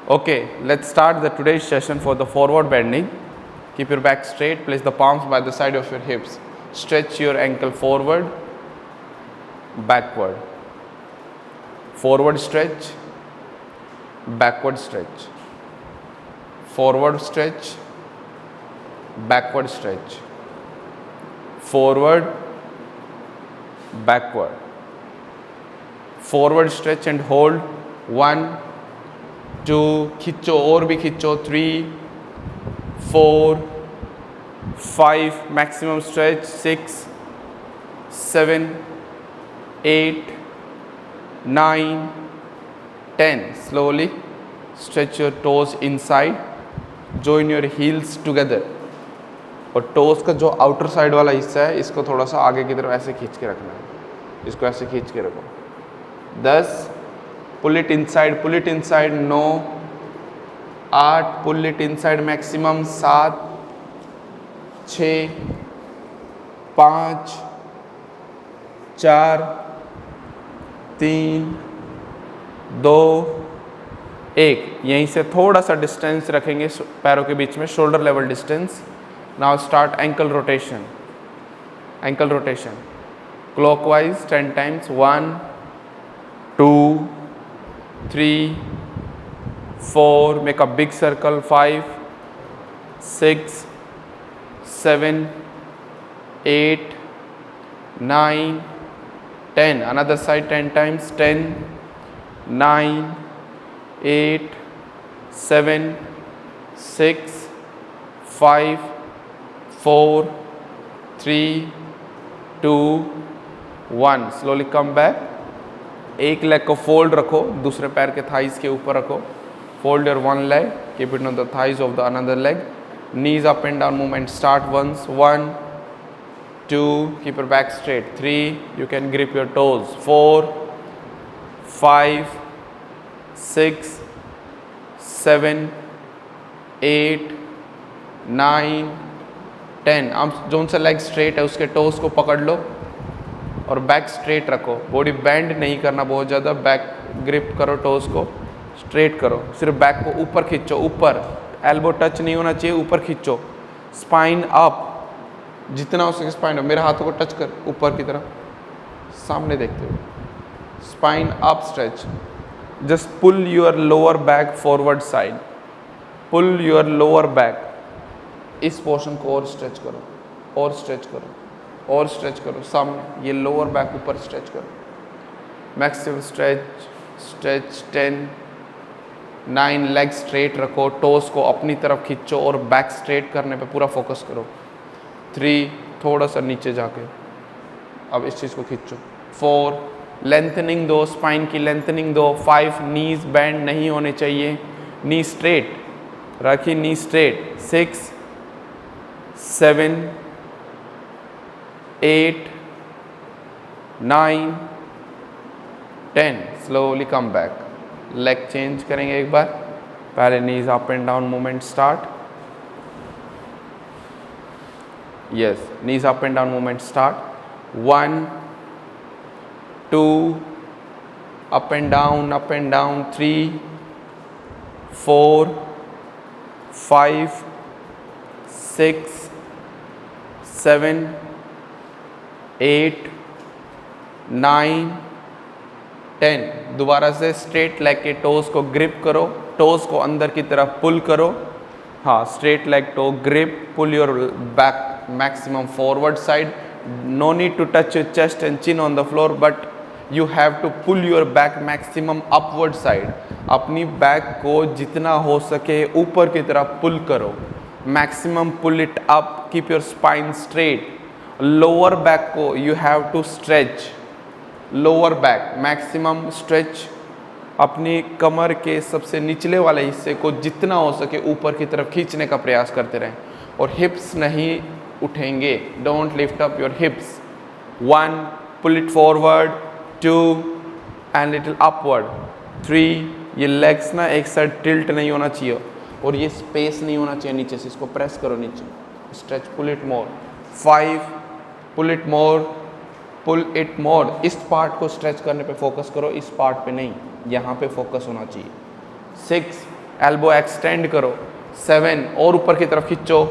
Okay, let's start the today's session for the forward bending. Keep your back straight, place the palms by the side of your hips. Stretch your ankle forward, backward. Forward stretch, backward stretch. Forward stretch, backward stretch. Forward, backward. Forward stretch and hold. 1, 2, खिंचो और भी खिंचो. 3, 4, 5, maximum stretch. 6, 7, 8, 9, 10. Slowly stretch your toes inside. Join your heels together. और toast का जो outer side वाला हिस्सा है इसको थोड़ा सा आगे की तरफ ऐसे खींच के रखना है. इसको ऐसे खींच के रखो. 10. Pull it inside. 9, 8. Pull it inside maximum. 7, 6, 5, 4, 3, 2, 1. यहीं से थोड़ा सा डिस्टेंस रखेंगे पैरों के बीच में, shoulder level distance. Now start ankle rotation. Ankle rotation clockwise 10 times. 1, 2, 3, 4. Make a big circle. 5, 6, 7, 8, 9, 10. Another side 10 times. 10, 9, 8, 7, 6, 5, 4, 3, 2, 1. Slowly come back. एक लेग को फोल्ड रखो, दूसरे पैर के थाइज के ऊपर रखो. Fold your one leg, keep it on the thighs of the another leg. Knees up and down movement start once. 1, 2, keep your back straight. 3, you can grip your toes. 4, 5, 6, 7, 8, 9, 10. अब zone सा leg straight है उसके toes को पकड़ लो और back straight रखो. Body bend नहीं करना बहुत ज़्यादा. बैक ग्रिप करो, टोज को स्ट्रेट करो. सिर्फ बैक को ऊपर खींचो. ऊपर एल्बो टच नहीं होना चाहिए. ऊपर खींचो. स्पाइन अप, जितना हो सके स्पाइन अप. मेरे हाथों को टच कर ऊपर की तरफ, सामने देखते हुए. Spine up stretch. Just pull your lower back forward side. Pull your lower back. इस पोर्शन को और स्ट्रेच करो, और स्ट्रेच करो, और स्ट्रेच करो. सामने ये लोअर बैक ऊपर स्ट्रेच करो. Maximum stretch. Stretch 10, 9. Leg straight रखो. टोस को अपनी तरफ खींचो और बैक स्ट्रेट करने पे पूरा फोकस करो. 3, थोड़ा सा नीचे जाके अब इस चीज़ को खींचो. 4, लेंथनिंग दो, स्पाइन की लेंथनिंग दो. 5, नीज बैंड नहीं होने चाहिए. नी स्ट्रेट रखी, knee straight. 6, 7, 8, 9, 10. Slowly come back. Leg change करेंगे एक बार. पहले knees up and down movement start. Yes, knees up and down movement start. 1, 2, up and down, up and down. 3, 4, 5, 6, 7, 8, 9, 10. दोबारा से स्ट्रेट लेग के टोज को grip करो. टोज को अंदर की तरफ पुल करो. हाँ, straight leg toe grip. Pull your back maximum forward side. No need to touch your chest and chin on the floor, but you have to pull your back maximum upward side. अपनी back को जितना हो सके ऊपर की तरफ pull करो. Maximum pull it up. Keep your spine straight. Lower back को you have to stretch. Lower back maximum stretch. अपनी कमर के सबसे निचले वाले हिस्से को जितना हो सके ऊपर की तरफ खींचने का प्रयास करते रहें. और हिप्स नहीं उठेंगे. Don't lift up your hips. 1, pull it forward. 2, and little upward. 3, ये लेग्स ना एक साइड टिल्ट नहीं होना चाहिए और ये स्पेस नहीं होना चाहिए नीचे से. इसको प्रेस करो नीचे. Stretch. Pull it more. 5, pull it more, pull it more. इस पार्ट को स्ट्रेच करने पे फोकस करो, इस पार्ट पे नहीं. यहाँ पे फोकस होना चाहिए. 6, एल्बो एक्सटेंड करो, 7 और ऊपर की तरफ खींचो,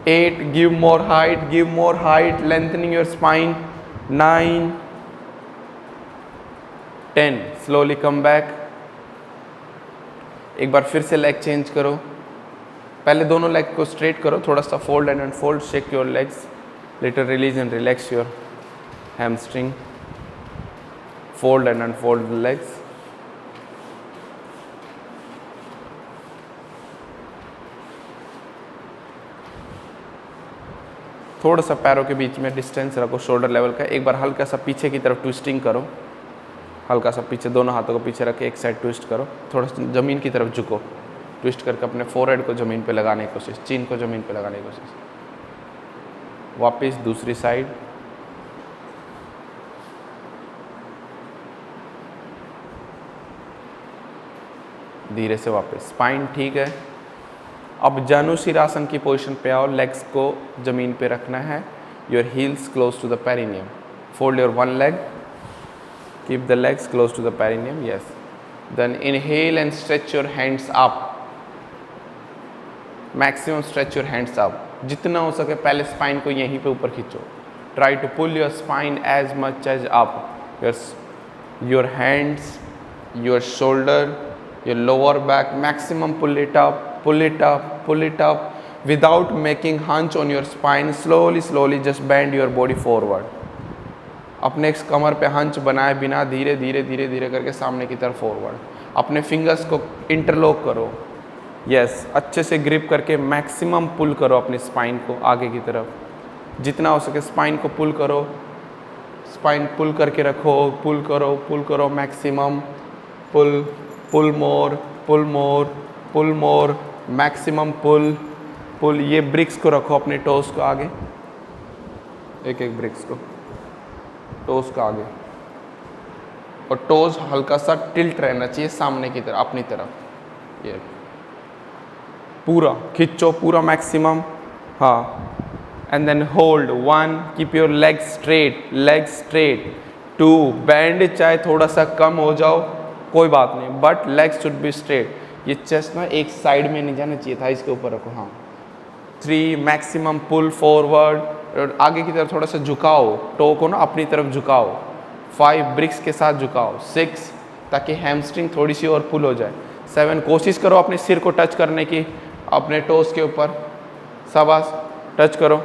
8 give more height, lengthening your spine, 9 10 slowly come back. एक बार फिर से लेग चेंज करो, पहले दोनों लेग को स्ट्रेट करो, थोड़ा सा fold and unfold, shake your legs, little release and relax your hamstring, fold and unfold the legs. थोड़ा सा पैरों के बीच में डिस्टेंस रखो शोल्डर लेवल का। एक बार हल्का सा पीछे की तरफ ट्विस्टिंग करो, हल्का सा पीछे, दोनों हाथों को पीछे रख के एक साइड ट्विस्ट करो, थोड़ा सा ज़मीन की तरफ झुको, ट्विस्ट करके अपने फोरहेड को ज़मीन पे लगाने की कोशिश, चीन को ज़मीन पे लगाने की कोशिश। वापस दूसरी साइड, धीरे से वापस, स्पाइन ठीक है। अब जानुशिरासन की पोजीशन पे आओ, लेग्स को ज़मीन पे रखना है, your heels close to the perineum, fold your one leg, keep the legs close to the perineum, yes. Then inhale and stretch your hands up, maximum stretch your hands up, जितना हो सके पहले spine को यहीं पे ऊपर खींचो, try to pull your spine as much as up, your hands, your shoulder, your lower back, maximum pull it up, pull it up, pull it up without making hunch on your spine, slowly just bend your body forward, अपने कमर पे hunch बनाए बिना धीरे धीरे करके सामने की तरफ फॉरवर्ड, अपने फिंगर्स को इंटरलॉक करो, यस, अच्छे से ग्रिप करके मैक्सिमम पुल करो अपनी स्पाइन को आगे की तरफ, जितना हो सके स्पाइन को पुल करो, स्पाइन पुल करके रखो, पुल करो मैक्सिमम, पुल मोर, मैक्सिमम पुल। ये ब्रिक्स को रखो अपने टोस को आगे, एक ब्रिक्स को टोस का आगे, और टोज हल्का सा टिल्ट रहना चाहिए सामने की तरफ, अपनी तरफ, ये पूरा खींचो, पूरा मैक्सिमम, हाँ, and then hold, 1 keep your leg straight, 2 bend चाहे थोड़ा सा कम हो जाओ कोई बात नहीं, but legs should be straight, ये चेस्ट ना एक साइड में नहीं जाना चाहिए था, इसके ऊपर रखो, हाँ, 3 मैक्सिमम पुल फॉरवर्ड, और आगे की तरफ थोड़ा सा झुकाओ, टो को ना अपनी तरफ झुकाओ, 5 ब्रिक्स के साथ झुकाओ, 6 ताकि हैमस्ट्रिंग थोड़ी सी और पुल हो जाए, 7 कोशिश करो अपने सिर को टच करने की अपने टोस के ऊपर, शाबाश, टच करो,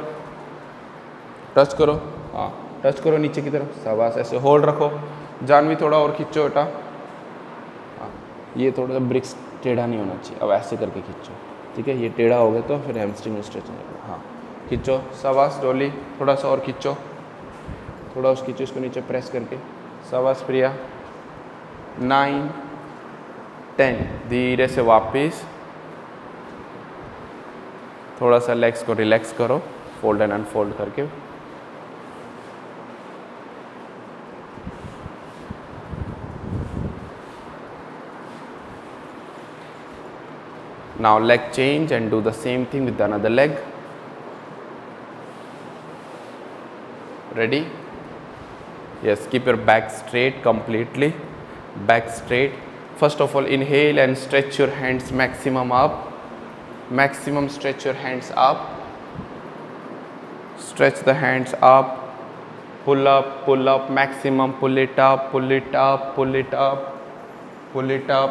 हाँ, टच करो नीचे की तरफ, शाबाश, ऐसे होल्ड रखो, जान भी थोड़ा और खींचो बेटा, हाँ, ये थोड़ा सा ब्रिक्स टेढ़ा नहीं होना चाहिए, अब ऐसे करके खींचो, ठीक है, ये टेढ़ा हो गया तो फिर हैमस्ट्रिंग स्ट्रेच हो जाएगा, हाँ, खींचो, शाबाश डोली, थोड़ा सा और खींचो, थोड़ा और खींचो, इसको नीचे प्रेस करके, शाबाश प्रिया, 9 10 धीरे से वापस, थोड़ा सा लेग्स को रिलैक्स करो, फोल्ड एंड अनफोल्ड करके, now leg change and do the same thing with another leg. Ready? Yes, keep your back straight completely, back straight. First of all, inhale and stretch your hands maximum up, maximum stretch your hands up, stretch the hands up, pull up, maximum, pull it up,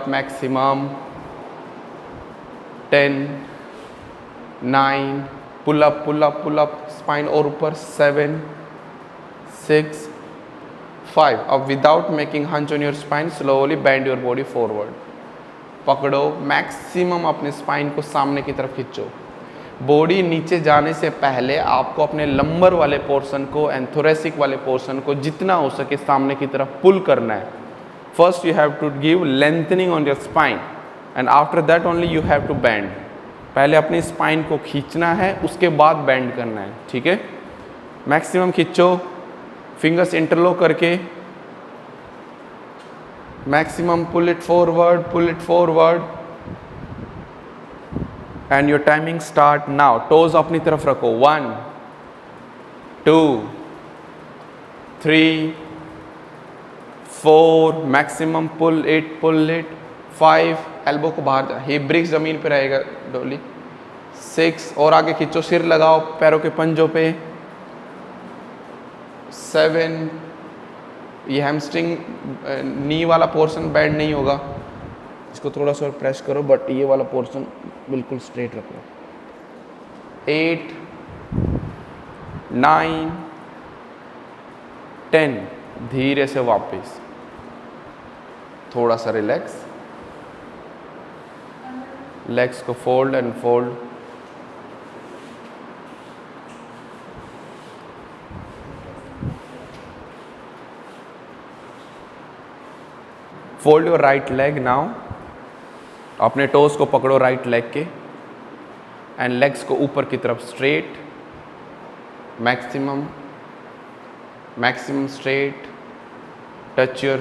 maximum, 10 9 pull up, spine और ऊपर, 7 6 5, अब without making hunch on your spine, slowly bend your body forward, पकड़ो, maximum अपने spine को सामने की तरफ खींचो, बॉडी नीचे जाने से पहले आपको अपने लंबर वाले पोर्शन को एंड थोरेसिक वाले पोर्शन को जितना हो सके सामने की तरफ पुल करना है। First you have to give lengthening on your spine and after that only you have to bend. पहले अपनी स्पाइन को खींचना है, उसके बाद बैंड करना है, ठीक है। मैक्सिमम खींचो, फिंगर्स इंटरलॉक करके, maximum pull it forward and your timing start now. Toes अपनी तरफ रखो, 1 2 3 4, मैक्सिमम पुल इट 5 एल्बो को बाहर जा, हिप ब्रिक्स ज़मीन पे रहेगा डोली। 6 और आगे खींचो, सिर लगाओ पैरों के पंजों पे। 7, ये हैमस्ट्रिंग नी वाला पोर्शन बेंड नहीं होगा, इसको थोड़ा सा प्रेस करो, बट ये वाला पोर्शन बिल्कुल स्ट्रेट रखो। 8, 9, 10, धीरे से वापस, थोड़ा सा रिलैक्स, लेग्स को fold and fold. Fold your right leg now, अपने टोस को पकड़ो राइट लेग के, एंड लेग्स को ऊपर की तरफ straight, maximum straight, touch your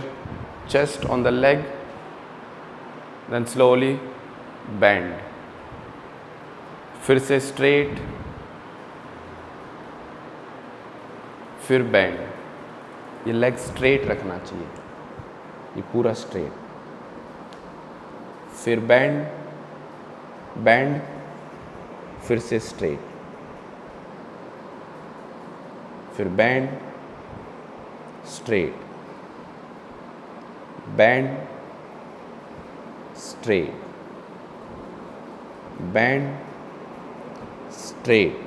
chest on the leg, then slowly bend, फिर से straight, फिर bend। ये leg straight रखना चाहिए, ये पूरा straight, फिर bend, फिर से straight, फिर bend, straight, bend, straight, bend, straight,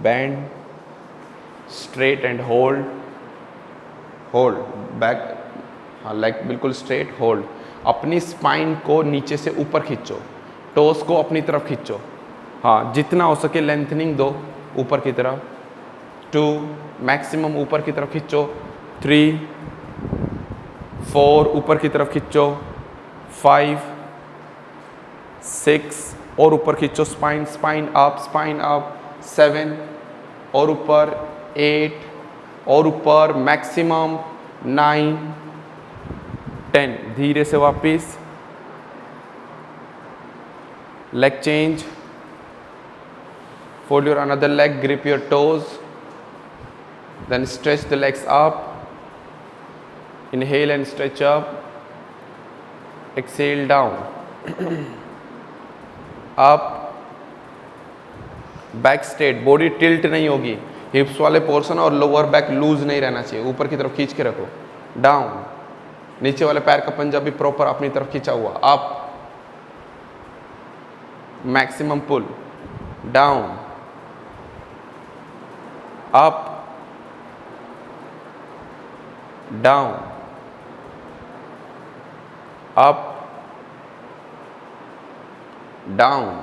bend, straight and hold back, हाँ लेग बिल्कुल स्ट्रेट, होल्ड। अपनी स्पाइन को नीचे से ऊपर खींचो, टोस को अपनी तरफ खींचो, हाँ जितना हो सके लेंथनिंग दो ऊपर की तरफ। 2, मैक्सिमम ऊपर की तरफ खींचो। 3, 4, ऊपर की तरफ खींचो। 5, 6 और ऊपर खींचो, स्पाइन अप। 7 और ऊपर। 8 और ऊपर, मैक्सिमम। 9, 10, धीरे से वापिस, leg change, fold your another leg, grip your toes, then stretch the legs up, inhale and stretch up, exhale down, up, back straight, body tilt नहीं होगी, हिप्स वाले पोर्शन और लोअर बैक लूज नहीं रहना चाहिए, ऊपर की तरफ खींच के रखो। डाउन, नीचे वाले पैर का पंजा भी प्रॉपर अपनी तरफ खींचा हुआ। Up, maximum pull. Down, up, down, up, down,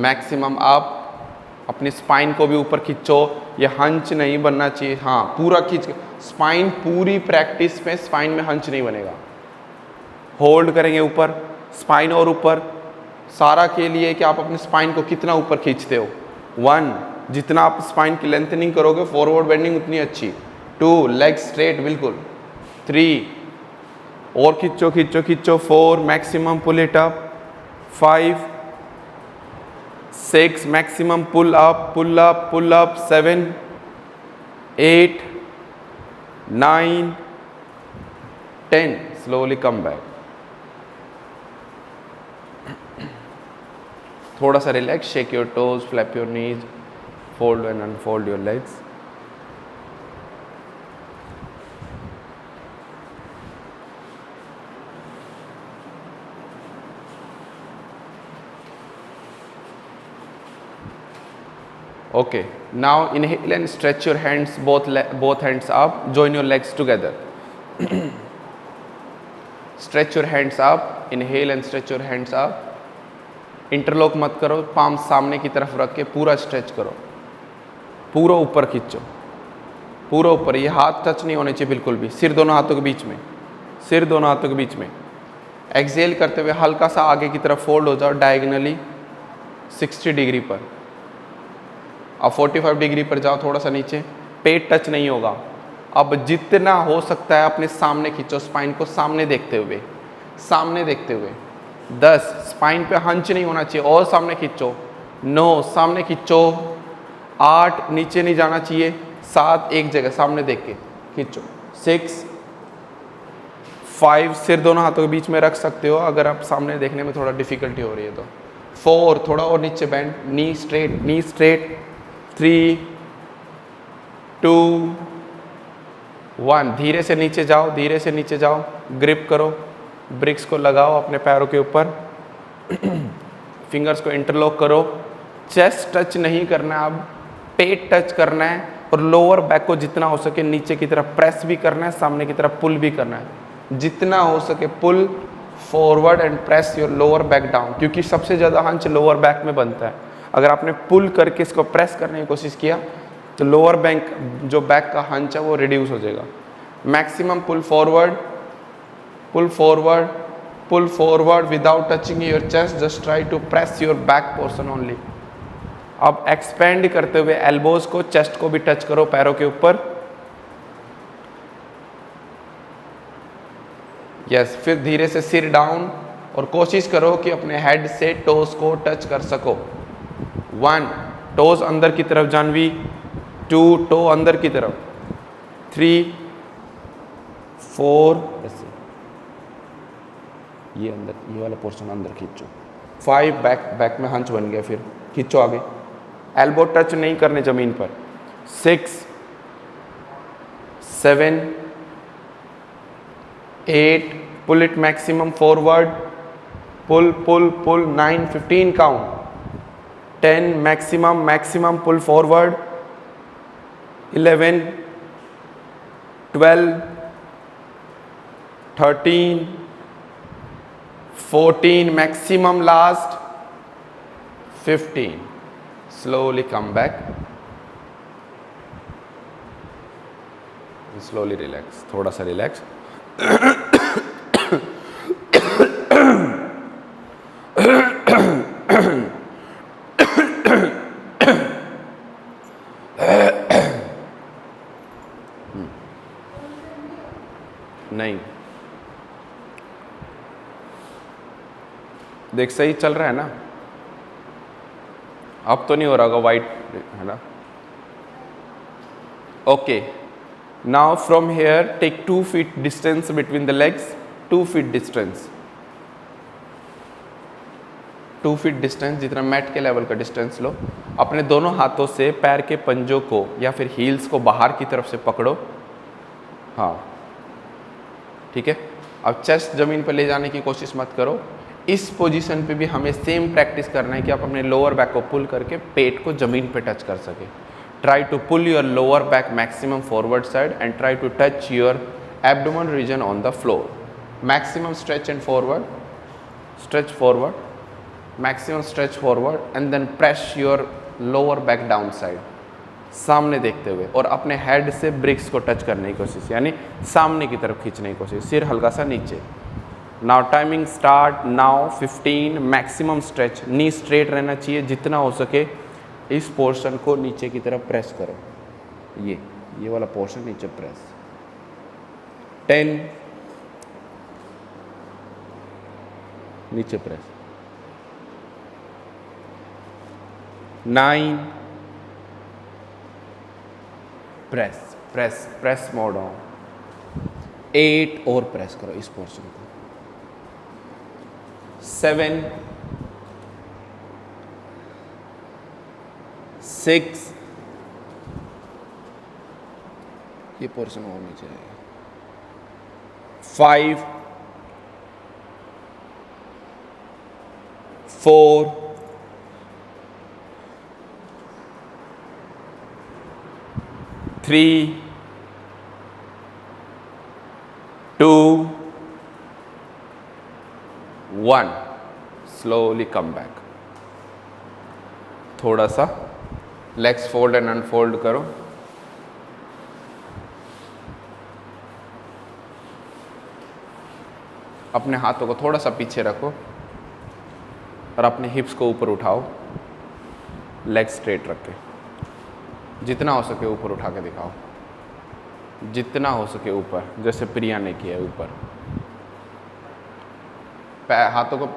maximum up. अपनी स्पाइन को भी ऊपर खींचो, ये हंच नहीं बनना चाहिए, हाँ पूरा खींच के। स्पाइन पूरी प्रैक्टिस में स्पाइन में हंच नहीं बनेगा। होल्ड करेंगे ऊपर, स्पाइन और ऊपर, सारा के लिए कि आप अपने स्पाइन को कितना ऊपर खींचते हो। 1, जितना आप स्पाइन की लेंथनिंग करोगे, फॉरवर्ड बेंडिंग उतनी अच्छी। 2, लेग स्ट्रेट बिल्कुल। 3 और खींचो खींचो खींचो। 4, maximum pull it up. 5, 6, maximum pull up pull up pull up. 7, 8, 9, 10, slowly come back. थोड़ा सा relax, shake your toes, flap your knees, fold and unfold your legs. Okay, now inhale and stretch your hands, both hands up, join your legs together. Stretch your hands up, inhale and stretch your hands up. Interlock मत करो, palm सामने की तरफ रख के पूरा stretch करो, पूरा ऊपर खींचो, पूरा ऊपर। ये हाथ टच नहीं होने चाहिए बिल्कुल भी, सिर दोनों हाथों के बीच में, सिर दोनों हाथों के बीच में। एक्सहेल करते हुए हल्का सा आगे की तरफ फोल्ड हो जाओ डायगनली 60 डिग्री पर। अब 45 डिग्री पर जाओ, थोड़ा सा नीचे, पेट टच नहीं होगा। अब जितना हो सकता है अपने सामने खींचो, स्पाइन को सामने देखते हुए, सामने देखते हुए। 10, स्पाइन पे हंच नहीं होना चाहिए, और सामने खींचो। 9, सामने खींचो। 8, नीचे नहीं जाना चाहिए। 7, एक जगह सामने देख के खींचो। 6, 5 सिर दोनों हाथों के बीच में रख सकते हो अगर आप सामने देखने में थोड़ा डिफिकल्टी हो रही है तो। 4 थोड़ा और नीचे बैंड, नी स्ट्रेट। 3 2 1 धीरे से नीचे जाओ, ग्रिप करो, ब्रिक्स को लगाओ अपने पैरों के ऊपर, फिंगर्स को इंटरलॉक करो। चेस्ट टच नहीं करना है, अब पेट टच करना है और लोअर बैक को जितना हो सके नीचे की तरफ प्रेस भी करना है, सामने की तरफ पुल भी करना है। जितना हो सके pull forward and press your lower back down, क्योंकि सबसे ज़्यादा हंच लोअर बैक में बनता है। अगर आपने पुल करके इसको प्रेस करने की कोशिश किया तो लोअर बैक जो बैक का हंच है वो रिड्यूस हो जाएगा। Maximum pull forward without touching your chest, just try to press your back portion only. अब एक्सपेंड करते हुए एल्बोज को, चेस्ट को भी टच करो पैरों के ऊपर। यस, फिर धीरे से सिर डाउन और कोशिश करो कि अपने हेड से टोस को टच कर सको। 1 टोस अंदर की तरफ जानवी, 2 टो अंदर की तरफ, 3 4 ये अंदर, ये वाला पोर्शन अंदर खींचो। 5 बैक में हंच बन गया, फिर खींचो आगे, एल्बो टच नहीं करने जमीन पर। 6 7 8 pull it maximum forward, pull 9 15 count, 10 maximum pull forward, 11 12 13 14 maximum last, 15 slowly come back, slowly relax, थोड़ा सा रिलैक्स। नहीं, देख सही चल रहा है ना, अब तो नहीं हो रहा होगा वाइट है ना। Okay, now from here take 2 feet distance between the legs, 2 feet distance, 2 feet distance, जितना मैट के लेवल का डिस्टेंस लो। अपने दोनों हाथों से पैर के पंजों को या फिर हील्स को बाहर की तरफ से पकड़ो। हाँ ठीक है, अब चेस्ट जमीन पर ले जाने की कोशिश मत करो। इस पोजीशन पे भी हमें सेम प्रैक्टिस करना है कि आप अपने लोअर बैक को पुल करके पेट को जमीन पे टच कर सके। Try to pull your lower back maximum forward side and try to touch your abdomen region on the floor. Maximum stretch and forward, stretch forward, maximum stretch forward and then press your lower back down side, सामने देखते हुए, और अपने head से BRICS को touch करने की कोशिश, यानी सामने की तरफ खींचने की कोशिश, सिर हल्का सा नीचे। Now timing start now. 15 maximum stretch, knee straight रहना चाहिए, जितना हो सके इस पोर्शन को नीचे की तरफ प्रेस करो, ये वाला पोर्शन नीचे प्रेस। 10 नीचे प्रेस, 9 प्रेस मोड ऑन, 8 और प्रेस करो इस पोर्शन को, 7 6 ये पोर्शन और नीचे आएगा, 5 4 3 2 1 स्लोली कम बैक। थोड़ा सा लेग्स फोल्ड एंड अनफोल्ड करो। अपने हाथों को थोड़ा सा पीछे रखो और अपने हिप्स को ऊपर उठाओ, लेग स्ट्रेट रख के, जितना हो सके ऊपर उठा के दिखाओ, जितना हो सके ऊपर, जैसे प्रिया ने किया है ऊपर। हाथों को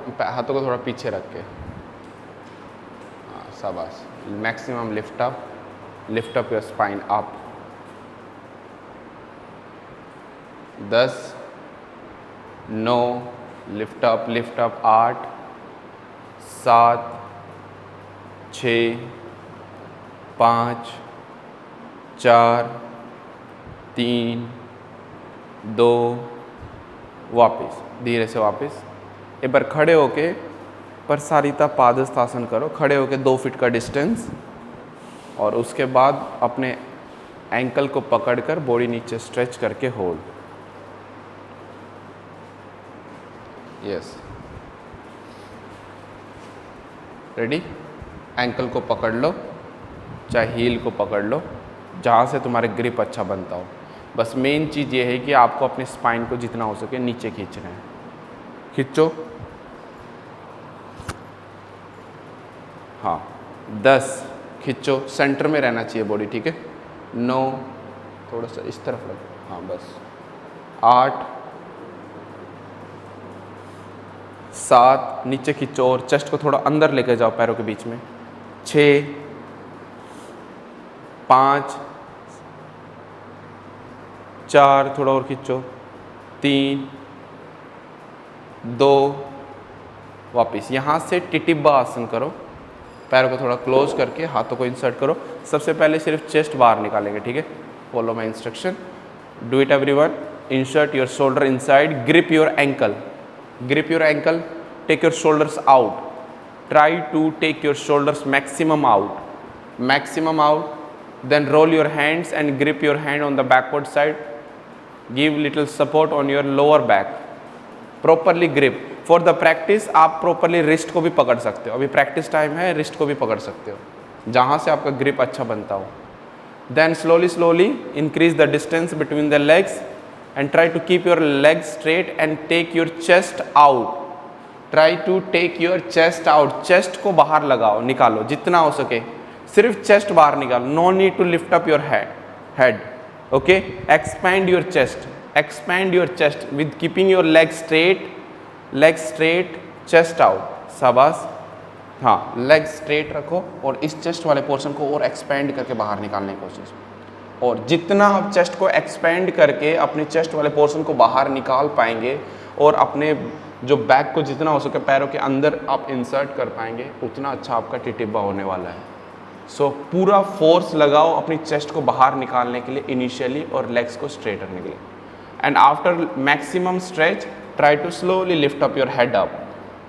थोड़ा पीछे रख के, शाबाश। Maximum lift up your spine up. 10 9, lift up 8, 7, 6, 5, 4, 3, 2, वापस धीरे से वापस। एक बार खड़े होके प्रसारिता पादहस्तासन करो, खड़े होके 2 फीट का डिस्टेंस, और उसके बाद अपने एंकल को पकड़कर बॉडी नीचे स्ट्रेच करके होल्ड। Yes, ready. एंकल को पकड़ लो, चाहे हील को पकड़ लो, जहाँ से तुम्हारे ग्रिप अच्छा बनता हो। बस मेन चीज़ ये है कि आपको अपने स्पाइन को जितना हो सके नीचे खींचना है। खींचो। हाँ, 10 खींचो, सेंटर में रहना चाहिए बॉडी, ठीक है। 9, थोड़ा सा इस तरफ रखो, हाँ बस। 8, 7, नीचे खींचो और चेस्ट को थोड़ा अंदर लेके जाओ पैरों के बीच में। 6, 5, 4, थोड़ा और खींचो। 3, 2, वापस। यहाँ से टिटिब्बा आसन करो, पैरों को थोड़ा क्लोज करके हाथों को इंसर्ट करो। सबसे पहले सिर्फ चेस्ट बाहर निकालेंगे, ठीक है। Follow my instruction, do it everyone. Insert your shoulder inside, grip your ankle, grip your ankle, take your shoulders out, try to take your shoulders maximum out, then roll your hands and grip your hand on the backward side, give little support on your lower back, properly grip. For the practice आप properly wrist को भी पकड़ सकते हो, अभी practice time है, wrist को भी पकड़ सकते हो जहाँ से आपका grip अच्छा बनता हो। Then slowly increase the distance between the legs and try to keep your legs straight and take your chest out. Try to take your chest out. Chest को बाहर लगाओ, निकालो जितना हो सके, सिर्फ chest बाहर निकालो। No need to lift up your head. Okay? Expand your chest with keeping your legs straight, chest out. शाबाश। हाँ, legs straight रखो और इस chest वाले पोर्शन को और expand करके बाहर निकालने की कोशिश। और जितना आप चेस्ट को एक्सपेंड करके अपने चेस्ट वाले पोर्शन को बाहर निकाल पाएंगे और अपने जो बैक को जितना हो सके पैरों के अंदर आप इंसर्ट कर पाएंगे, उतना अच्छा आपका टिटिब्बा होने वाला है। सो पूरा फोर्स लगाओ अपनी चेस्ट को बाहर निकालने के लिए इनिशियली और लेग्स को स्ट्रेट करने के लिए। And after maximum stretch try to slowly lift up your head up,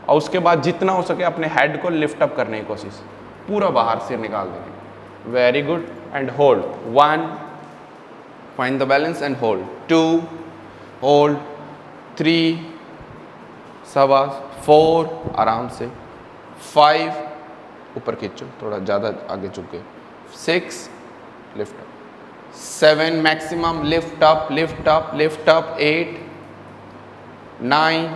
और उसके बाद जितना हो सके अपने हेड को लिफ्ट अप करने की कोशिश, पूरा बाहर से निकाल देंगे। Very good. And hold. 1, find the balance and hold. 2, hold. 3, शाबाश। 4, आराम से। 5, ऊपर खींचो, थोड़ा ज़्यादा आगे झुक गए। 6, lift up. 7, maximum lift up. 8, 9,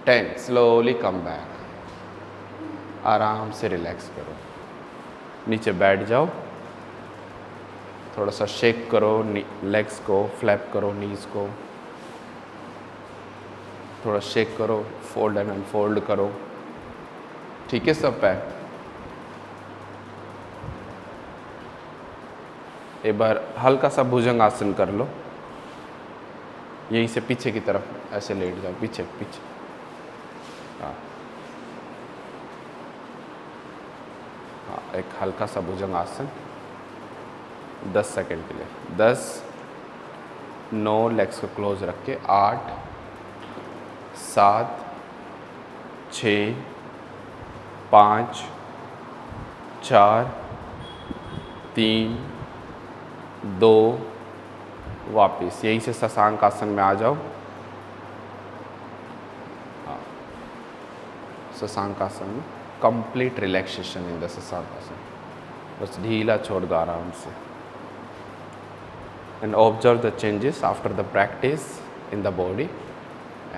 10, slowly come back. आराम से रिलैक्स करो, नीचे बैठ जाओ, थोड़ा सा शेक करो लेग्स को, फ्लैप करो नीज को, थोड़ा शेक करो, फोल्ड एंड अनफोल्ड करो, ठीक है सब पैर। एक बार हल्का सा भुजंगासन कर लो, यहीं से पीछे की तरफ ऐसे लेट जाओ, पीछे। हाँ, एक हल्का सा भुजंगासन 10 सेकंड के लिए। 10, 9, लेग्स को क्लोज रख के। 8, 7, 6, 5, 4, 3, 2, वापिस यहीं से शशांक आसन में आ जाओ। हाँ, शशांक आसन में complete relaxation in the Shashank आसन, बस ढीला छोड़ दो आराम से। And observe the changes after the practice in the body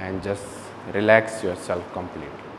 and just relax yourself completely.